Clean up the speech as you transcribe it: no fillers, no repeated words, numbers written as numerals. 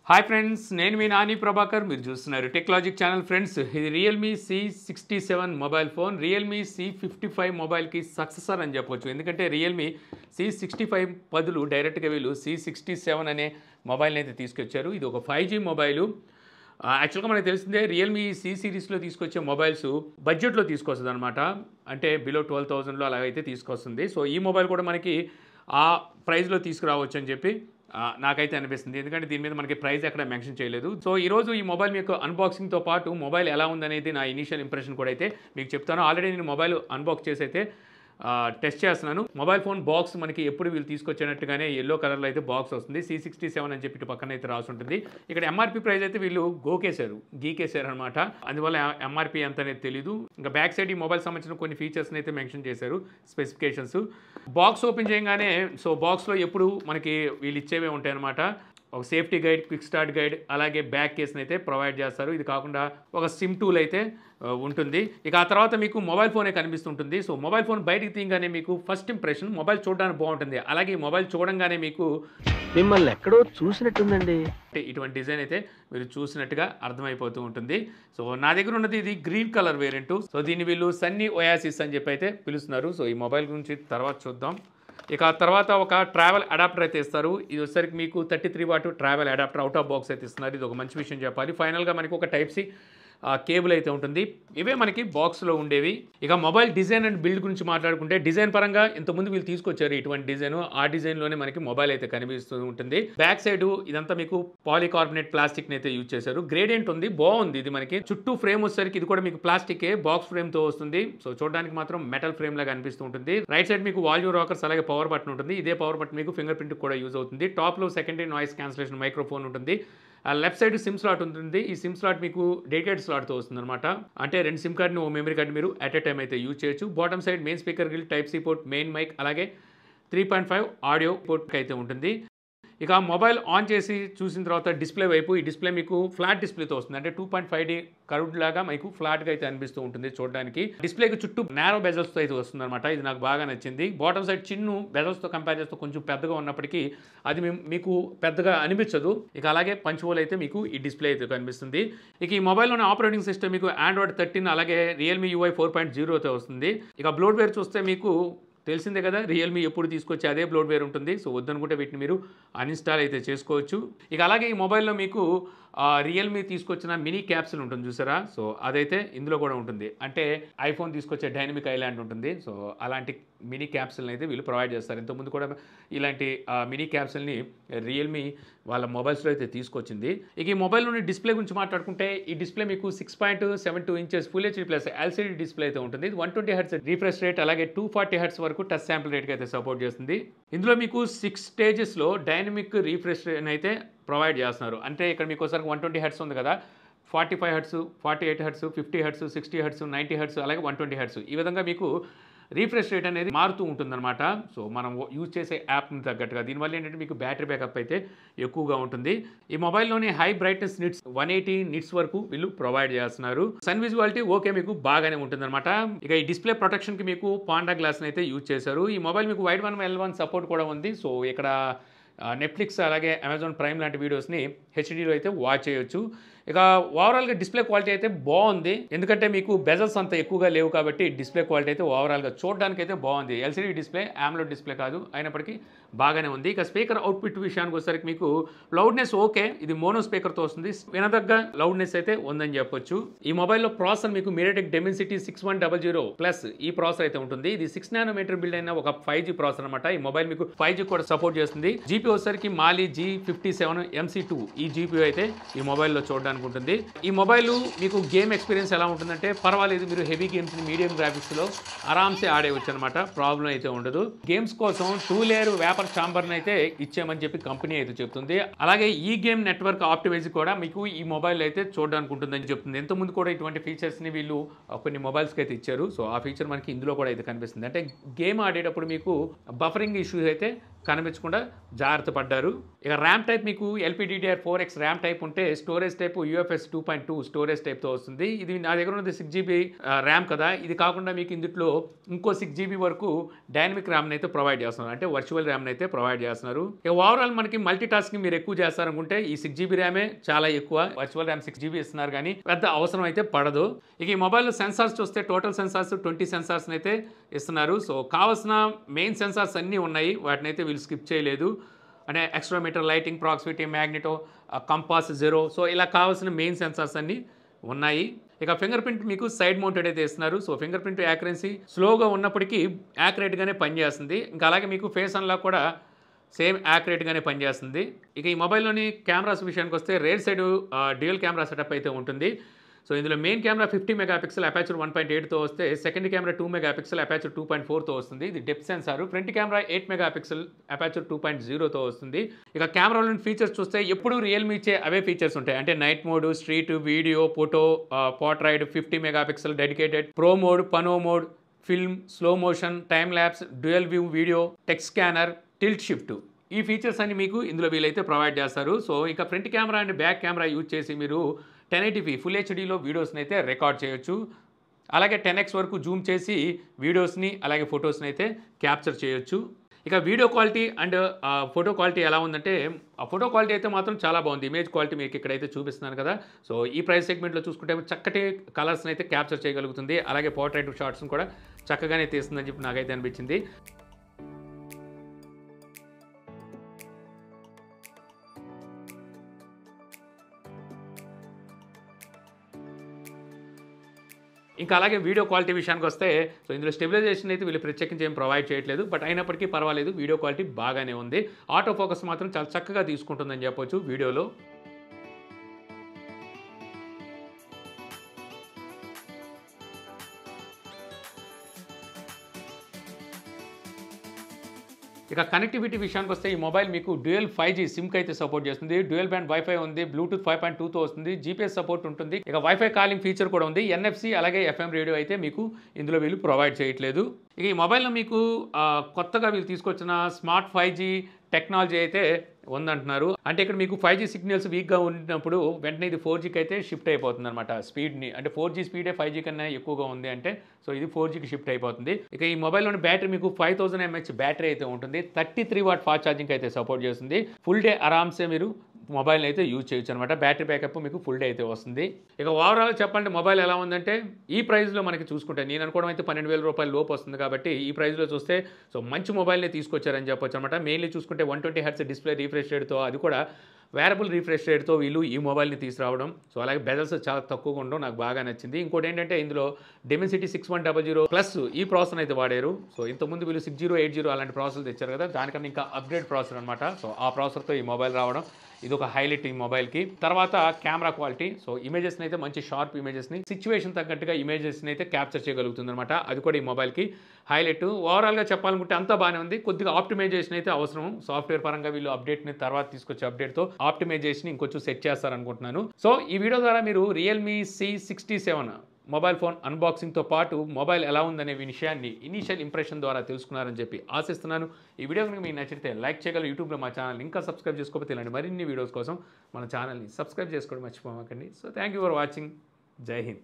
Hi friends, నేను మీ నాని ప్రభాకర్. మీరు చూస్తున్నారు టెక్లాజిక్ ఛానల్. ఫ్రెండ్స్, ఇది Realme C67 mobile phone. Realme C55 మొబైల్కి సక్సెసర్ అని చెప్పవచ్చు. ఎందుకంటే రియల్మీ C65 బదులు డైరెక్ట్గా వీళ్ళు C67 అనే మొబైల్ని అయితే తీసుకొచ్చారు. ఇది ఒక 5G మొబైలు. యాక్చువల్గా మనకు తెలిసిందే రియల్మీ C సిరీస్లో తీసుకొచ్చే మొబైల్స్ బడ్జెట్లో తీసుకొస్తుంది అనమాట. అంటే బిలో 12,000లో అలాగైతే తీసుకొస్తుంది. సో ఈ మొబైల్ కూడా మనకి ఆ ప్రైస్లో తీసుకురావచ్చు అని చెప్పి నాకైతే అనిపిస్తుంది. ఎందుకంటే దీని మీద మనకి ప్రైస్ ఎక్కడ మెన్షన్ చేయలేదు. సో ఈరోజు ఈ మొబైల్ మీకు అన్బాక్సింగ్తో పాటు మొబైల్ ఎలా ఉందనేది నా ఇనీషియల్ ఇంప్రెషన్ కూడా అయితే మీకు చెప్తాను. ఆల్రెడీ నేను మొబైల్ అన్బాక్స్ చేసి అయితే టెస్ట్ చేస్తున్నాను. మొబైల్ ఫోన్ బాక్స్ మనకి ఎప్పుడు వీళ్ళు తీసుకొచ్చినట్టుగానే ఎల్లో కలర్లో అయితే బాక్స్ వస్తుంది. C67 అని చెప్పి ఇటు పక్కన అయితే రాసి ఉంటుంది. ఇక్కడ ఎంఆర్పీ ప్రైస్ అయితే వీళ్ళు గీకేశారు అనమాట. అందువల్ల ఎంఆర్పీ ఎంత అనేది తెలీదు. ఇంకా బ్యాక్ సైడ్ ఈ మొబైల్ సంబంధించిన కొన్ని ఫీచర్స్ని అయితే మెన్షన్ చేశారు, స్పెసిఫికేషన్స్. బాక్స్ ఓపెన్ చేయగానే సో బాక్స్లో ఎప్పుడు మనకి వీళ్ళు ఇచ్చేవే ఉంటాయి అనమాట. ఒక safety guide, quick start guide, అలాగే బ్యాక్ కేస్ని అయితే ప్రొవైడ్ చేస్తారు. ఇది కాకుండా ఒక సిమ్ టూల్ అయితే ఉంటుంది. ఇక ఆ తర్వాత మీకు మొబైల్ ఫోనే కనిపిస్తుంటుంది. సో మొబైల్ ఫోన్ బయటికి తీయగానే మీకు ఫస్ట్ ఇంప్రెషన్ మొబైల్ చూడడానికి బాగుంటుంది. అలాగే ఈ మొబైల్ చూడంగానే మీకు మిమ్మల్ని ఎక్కడో చూసినట్టుందండి, ఇటువంటి డిజైన్ అయితే మీరు చూసినట్టుగా అర్థమైపోతూ ఉంటుంది. సో నా దగ్గర ఉన్నది ఇది గ్రీన్ కలర్ వేరియంట్. సో దీన్ని వీళ్ళు సన్నీ ఒయాసిస్ అని చెప్పి అయితే పిలుస్తున్నారు. సో ఈ మొబైల్ గురించి తర్వాత చూద్దాం. ఇక తర్వాత ఒక ట్రావెల్ అడాప్టర్ అయితే ఇస్తారు. ఇది వచ్చేసరికి మీకు 33 what travel adapter out of box అయితే ఇస్తున్నారు. ఇది ఒక మంచి విషయం చెప్పాలి. ఫైనల్గా మనకి ఒక టైప్ సి కేబుల్ అయితే ఉంటుంది. ఇవే మనకి బాక్స్లో ఉండేవి. ఇక మొబైల్ డిజైన్ అండ్ బిల్డ్ గురించి మాట్లాడుకుంటే డిజైన్ పరంగా ఇంతకుముందు వీళ్ళు తీసుకొచ్చారు ఇటువంటి డిజైన్. ఆ డిజైన్లోనే మనకి మొబైల్ అయితే కనిపిస్తూ ఉంటుంది. బ్యాక్ సైడ్ ఇదంతా మీకు పాలికార్బోనేట్ ప్లాస్టిక్ని అయితే యూజ్ చేశారు. గ్రేడియంట్ ఉంది, బాగుంది. ఇది మనకి చుట్టూ ఫ్రేమ్ వచ్చేసరికి ఇది కూడా మీకు ప్లాస్టికే, బాక్స్ ఫ్రేమ్తో వస్తుంది. సో చూడడానికి మాత్రం మెటల్ ఫ్రేమ్ లాగా అనిపిస్తూ ఉంటుంది. రైట్ సైడ్ మీకు వాల్యూమ్ రాకర్స్, అలాగే పవర్ బటన్ ఉంటుంది. ఇదే పవర్ బటన్ మీకు ఫింగర్ ప్రింట్ కూడా యూజ్ అవుతుంది. టాప్లో సెకండరీ నాయిస్ క్యాన్సిలేషన్ మైక్రోఫోన్ ఉంటుంది. లెఫ్ట్ సైడ్ సిమ్ స్లాట్ ఉంటుంది. ఈ సిమ్ స్లాట్ మీకు డెడికేటెడ్ స్లాట్తో వస్తుంది అనమాట. అంటే 2 సిమ్ కార్డ్ని ఓ మెమరీ కార్డ్ మీరు అట్ ఎ టైం అయితే యూజ్ చేయొచ్చు. Bottom side main speaker grill, type C port, main mic, అలాగే 3.5 ఆడియో పోర్ట్ అయితే ఉంటుంది. ఇక మొబైల్ ఆన్ చేసి చూసిన తర్వాత డిస్ప్లే వైపు, ఈ డిస్ప్లే మీకు ఫ్లాట్ డిస్ప్లేతో వస్తుంది. అంటే 2.5D కర్వ్డ్ లాగా మీకు ఫ్లాట్గా అయితే అనిపిస్తూ ఉంటుంది చూడడానికి. డిస్ప్లేకి చుట్టూ నేరో బెజల్స్తో అయితే వస్తుంది అనమాట. ఇది నాకు బాగా నచ్చింది. బాటమ్ సైడ్ చిన్ను బెజల్స్తో కంపేర్ చేస్తే కొంచెం పెద్దగా ఉన్నప్పటికీ అది మీకు పెద్దగా అనిపించదు. ఇక అలాగే పంచ్ హోల్ అయితే మీకు ఈ డిస్ప్లే అయితే కనిపిస్తుంది. ఇక ఈ మొబైల్లోని ఆపరేటింగ్ సిస్టమ్ మీకు Android 13, అలాగే రియల్మీ UI 4.0 అయితే వస్తుంది. ఇక బ్లోట్వేర్ చూస్తే మీకు తెలిసిందే కదా, రియల్మీ ఎప్పుడు తీసుకొచ్చి అదే బ్లోట్వేర్ ఉంటుంది. సో వద్దనుకుంటే వీటిని మీరు అన్ఇన్స్టాల్ అయితే చేసుకోవచ్చు. ఇక అలాగే ఈ మొబైల్లో మీకు రియల్మీ తీసుకొచ్చిన మినీ క్యాప్సూల్ ఉంటుంది చూసారా. సో అదైతే ఇందులో కూడా ఉంటుంది. అంటే ఐఫోన్ తీసుకొచ్చే డైనమిక్ ఐలాండ్ ఉంటుంది. సో అలాంటి మినీ క్యాప్సూల్ని అయితే వీళ్ళు ప్రొవైడ్ చేస్తారు. ఇంతకుముందు కూడా ఇలాంటి మినీ క్యాప్సూల్ని రియల్మీ వాళ్ళ మొబైల్స్లో అయితే తీసుకొచ్చింది. ఇక ఈ మొబైల్లోని డిస్ప్లే గురించి మాట్లాడుకుంటే ఈ డిస్ప్లే మీకు 6.72 inches full HD plus LCD display అయితే ఉంటుంది. 120 హెర్ట్జ్ రీఫ్రెష్ రేట్, అలాగే 240 హెర్ట్జ్ వరకు టచ్ శాంపుల్ రేట్కి అయితే సపోర్ట్ చేస్తుంది. ఇందులో మీకు 6 స్టేజెస్లో డైనమిక్ రీఫ్రెష్ రేట్ అయితే ప్రొవైడ్ చేస్తున్నారు. అంటే ఇక్కడ మీకు ఒకసారి 120 హెర్ట్జ్ ఉంది కదా, 45 hertz, 48 hertz, 50 hertz, 60 hertz, 90 hertz, అలాగే 120 హెర్ట్జ్. ఈ విధంగా మీకు రీఫ్రెష్ రేట్ అనేది మారుతూ ఉంటుందన్నమాట. సో మనం యూజ్ చేసే యాప్ని తగ్గట్టుగా. దీనివల్ల ఏంటంటే మీకు బ్యాటరీ బ్యాకప్ అయితే ఎక్కువగా ఉంటుంది. ఈ మొబైల్లోని హై బ్రైట్నెస్ నిట్స్ 180 నిట్స్ వరకు వీళ్ళు ప్రొవైడ్ చేస్తున్నారు. సన్ విజువాలిటీ ఓకే మీకు బాగానే ఉంటుందన్నమాట. ఇక ఈ డిస్ప్లే ప్రొటెక్షన్కి మీకు పాండా గ్లాస్ని అయితే యూజ్ చేశారు. ఈ మొబైల్ మీకు వైడ్ 1L1 సపోర్ట్ కూడా ఉంది. సో ఇక్కడ నెట్ఫ్లిక్స్, అలాగే అమెజాన్ ప్రైమ్ లాంటి వీడియోస్ని హెచ్డీలో అయితే వాచ్ చేయొచ్చు. ఇక ఓవరాల్గా డిస్ప్లే క్వాలిటీ అయితే బాగుంది. ఎందుకంటే మీకు బెజల్స్ అంత ఎక్కువగా లేవు కాబట్టి డిస్ప్లే క్వాలిటీ అయితే ఓవరాల్గా చూడడానికి అయితే బాగుంది. ఎల్సీడీ డిస్ప్లే, AMOLED డిస్ప్లే కాదు, అయినప్పటికీ బాగానే ఉంది. ఇక స్పీకర్ అవుట్పుట్ విషయానికి వచ్చేసరికి మీకు లౌడ్నెస్ ఓకే, ఇది మోనో స్పీకర్తో వస్తుంది. వినదగ్గ లౌడ్నెస్ అయితే ఉందని చెప్పొచ్చు. ఈ మొబైల్లో ప్రాసెసర్ మీకు MediaTek Dimensity 6100 ప్లస్ ఈ ప్రాసెసర్ అయితే ఉంటుంది. ఇది 6 నానోమీటర్ బిల్డ్ అయిన ఒక 5G ప్రాసెసర్ అనమాట. ఈ మొబైల్ మీకు 5G కూడా సపోర్ట్ చేస్తుంది. జీపీ వచ్చేసరికి Mali G57 MC2 ఈ జీపీ అయితే ఈ మొబైల్లో చూడడానికి ఉంటుంది. ఈ మొబైల్ మీకు గేమ్ ఎక్స్పీరియన్స్ ఎలా ఉంటుందంటే పర్వాలేదు, మీరు హెవీ గేమ్స్ మీడియం గ్రాఫిక్స్లో ఆరామ్సే ఆడేయచ్చు అనమాట. ప్రాబ్లం అయితే ఉండదు. గేమ్స్ కోసం 2 లేయర్ వేపర్ ఛాంబర్ని అయితే ఇచ్చామని చెప్పి కంపెనీ అయితే చెప్తుంది. అలాగే ఈ గేమ్ నెట్వర్క్ ఆప్టిమైజ్ కూడా మీకు ఈ మొబైల్ అయితే చూడడానికి ఉంటుందని చెప్తుంది. ఇంతకుముందు కూడా ఇటువంటి ఫీచర్స్ని వీళ్ళు కొన్ని మొబైల్స్కి అయితే ఇచ్చారు. సో ఆ ఫీచర్ మనకి ఇందులో కూడా అయితే కనిపిస్తుంది. అంటే గేమ్ ఆడేటప్పుడు మీకు బఫరింగ్ ఇష్యూస్ అయితే కనిపించకుండా జాగ్రత్త పడ్డారు. ఇక ర్యామ్ టైప్ మీకు LPDDR4X ర్యామ్ టైప్ ఉంటే స్టోరేజ్ టైప్ UFS 2.2 స్టోరేజ్ టైప్తో వస్తుంది. ఇది నా దగ్గర ఉన్నది 6GB ర్యామ్ కదా. ఇది కాకుండా మీకు ఇందులో ఇంకో 6GB వరకు డైనమిక్ ర్యామ్ని అయితే ప్రొవైడ్ చేస్తున్నారు, అంటే వర్చువల్ ర్యామ్ని అయితే ప్రొవైడ్ చేస్తున్నారు. ఇక ఓవరాల్ మనకి మల్టీ టాస్కింగ్ మీరు ఎక్కువ చేస్తారనుకుంటే ఈ 6GB ర్యామే చాలా ఎక్కువ. వర్చువల్ ర్యామ్ 6GB ఇస్తున్నారు కానీ పెద్ద అవసరం అయితే పడదు. ఇక ఈ మొబైల్లో సెన్సార్స్ చూస్తే టోటల్ సెన్సార్స్ 20 సెన్సార్స్ అయితే ఇస్తున్నారు. సో కావాల్సిన మెయిన్ సెన్సార్స్ అన్నీ ఉన్నాయి, వాటిని అయితే వీళ్ళు స్కిప్ చేయలేదు. అంటే accelerometer, lighting, proximity, magneto, compass, gyro, so ఇలా కావాల్సిన మెయిన్ సెన్సార్స్ అన్నీ ఉన్నాయి. ఇక ఫింగర్ ప్రింట్ మీకు సైడ్ మౌంటెడ్ అయితే ఇస్తున్నారు. సో ఫింగర్ ప్రింట్ యాక్యురసీ స్లోగా ఉన్నప్పటికీ యాక్యురేట్గానే పనిచేస్తుంది. ఇంకా అలాగే మీకు ఫేస్ అన్లాక్ కూడా సేమ్ యాక్యురేట్గానే పనిచేస్తుంది. ఇక ఈ మొబైల్లోని కెమెరాస్ విషయానికి వస్తే rear side dual camera setup అయితే ఉంటుంది. సో ఇందులో మెయిన్ కెమెరా 50 మెగాపిక్సెల్ అపాచర్ 1.8తో వస్తే సెకండ్ కెమెరా 2 మెగాపిక్సెల్ అపాచర్ 2.4తో వస్తుంది. ఇది depth sensor. Front camera 8 megapixel aperture 2.0తో వస్తుంది. ఇక కెమెరాలోని ఫీచర్స్ చూస్తే ఎప్పుడు రియల్మీ ఇచ్చే అవే ఫీచర్స్ ఉంటాయి, అంటే night mode, street, video, photo, portrait, 50 megapixel dedicated, pro mode, pano mode, film, slow motion, time lapse, dual view video, text scanner, tilt shift, ఈ features అన్ని మీకు ఇందులో వీలైతే ప్రొవైడ్ చేస్తారు. సో ఇక front camera and back camera use చేసి మీరు 1080p full హెచ్డీలో వీడియోస్ని అయితే రికార్డ్ చేయొచ్చు. అలాగే 10x వరకు జూమ్ చేసి వీడియోస్ని అలాగే ఫొటోస్ని అయితే క్యాప్చర్ చేయొచ్చు. ఇక video quality and photo quality ఎలా ఉందంటే, ఆ ఫోటో క్వాలిటీ అయితే మాత్రం చాలా బాగుంది. ఇమేజ్ క్వాలిటీ మీకు ఇక్కడైతే చూపిస్తున్నాను కదా. సో ఈ ప్రైస్ సెగ్మెంట్లో చూసుకుంటే చక్కటి కలర్స్ని అయితే క్యాప్చర్ చేయగలుగుతుంది. అలాగే పోర్ట్రైట్ షాట్స్ని కూడా చక్కగానే తీస్తుందని చెప్పి నాకైతే అనిపించింది. ఇంకా అలాగే వీడియో క్వాలిటీ విషయానికి వస్తే, సో ఇందులో స్టెబిలైజేషన్ అయితే వీళ్ళు ప్రత్యేకించి ఏం ప్రొవైడ్ చేయట్లేదు, బట్ అయినప్పటికీ పర్వాలేదు, వీడియో క్వాలిటీ బాగానే ఉంది. ఆటో ఫోకస్ మాత్రం చాలా చక్కగా తీసుకుంటుందని చెప్పొచ్చు వీడియోలో. ఇక కనెక్టివిటీ విషయానికి వస్తే ఈ మొబైల్ మీకు డ్యూయల్ 5G సిమ్కి అయితే సపోర్ట్ చేస్తుంది. డ్యూయల్ బ్యాండ్ వైఫై ఉంది, బ్లూటూత్ 5.2తో వస్తుంది, GPS సపోర్ట్ ఉంటుంది. ఇక వైఫై కాలింగ్ ఫీచర్ కూడా ఉంది. NFC అలాగే FM రేడియో అయితే మీకు ఇందులో వీళ్ళు ప్రొవైడ్ చేయట్లేదు. ఇక ఈ మొబైల్లో మీకు కొత్తగా వీళ్ళు తీసుకొచ్చిన స్మార్ట్ 5G టెక్నాలజీ అయితే ఉందంటున్నారు. అంటే ఇక్కడ మీకు 5G సిగ్నల్స్ వీక్గా ఉన్నప్పుడు వెంటనే ఇది 4Gకి అయితే షిఫ్ట్ అయిపోతుంది అనమాట స్పీడ్ని. అంటే 4G స్పీడే 5G కన్నా ఎక్కువగా ఉంది అంటే, సో ఇది 4Gకి షిఫ్ట్ అయిపోతుంది. ఇక ఈ మొబైల్లోని బ్యాటరీ మీకు 5000 mAh బ్యాటరీ అయితే ఉంటుంది. 33 వాట్ ఫాస్ట్ ఛార్జింగ్ అయితే సపోర్ట్ చేస్తుంది. ఫుల్ డే ఆరామ్సే మీరు మొబైల్ అయితే యూజ్ చేయొచ్చు అనమాట. బ్యాటరీ బ్యాకప్ మీకు ఫుల్ డే అయితే వస్తుంది. ఇక ఓవరాల్ చెప్పండి మొబైల్ ఎలా ఉందంటే, ఈ ప్రైస్లో మనకి చూసుకుంటే నేను అనుకోవడం అయితే 12,000 రూపాయల లోపు వస్తుంది కాబట్టి ఈ ప్రైస్లో చూస్తే సో మంచి మొబైల్ని తీసుకొచ్చారని చెప్పొచ్చు అనమాట. మెయిన్లీ చూసుకుంటే 120 Hz డిస్ప్లే రీఫ్రెష్ రేట్తో, అది కూడా వేరబుల్ రీఫ్రెష్ రేట్తో వీళ్ళు ఈ మొబైల్ని తీసుకురావడం. సో అలాగే బెజల్స్ చాలా తక్కువగా ఉండడం నాకు బాగా నచ్చింది. ఇంకోటి ఏంటంటే ఇందులో Dimensity 6100 ప్లస్ ఈ ప్రాసెసర్ అయితే వాడారు. సో ఇంతకుముందు వీళ్ళు 6080 అలాంటి ప్రాసెసర్ తెచ్చారు కదా, దానికన్నా ఇంకా అప్గ్రేడ్ ప్రాసెసర్ అనమాట. సో ఆ ప్రాసెసర్తో ఈ మొబైల్ రావడం ఇది ఒక హైలైట్ ఈ మొబైల్కి. తర్వాత కెమెరా క్వాలిటీ, సో ఇమేజెస్ని అయితే మంచి షార్ప్ ఇమేజెస్ని సిచ్యువేషన్ తగ్గట్టుగా ఇమేజెస్ని అయితే క్యాప్చర్ చేయగలుగుతుంది అనమాట. అది కూడా ఈ మొబైల్కి హైలైట్. ఓవరాల్గా చెప్పాలనుకుంటే అంతా బాగానే ఉంది. కొద్దిగా ఆప్టిమైజేషన్ అయితే అవసరం. సాఫ్ట్వేర్ పరంగా వీళ్ళు అప్డేట్ని తర్వాత తీసుకొచ్చే అప్డేట్తో ఆప్టిమైజేషన్ ఇంకొంచెం సెట్ చేస్తారనుకుంటున్నాను. సో ఈ వీడియో ద్వారా మీరు రియల్మీ C67 మొబైల్ ఫోన్ అన్బాక్సింగ్తో పాటు మొబైల్ ఎలా ఉందనే విషయాన్ని ఇనీషియల్ ఇంప్రెషన్ ద్వారా తెలుసుకున్నారని చెప్పి ఆశిస్తున్నాను. ఈ వీడియో కనుక మీకు నచ్చితే లైక్ చేయగలరు. యూట్యూబ్లో మా ఛానల్ ఇంకా సబ్స్క్రైబ్ చేసుకోకపోతే ఇలాంటి మరిన్ని వీడియోస్ కోసం మన ఛానల్ని సబ్స్క్రైబ్ చేసుకోవడం మర్చిపోమాకండి. So thank you for watching. Jai Hind.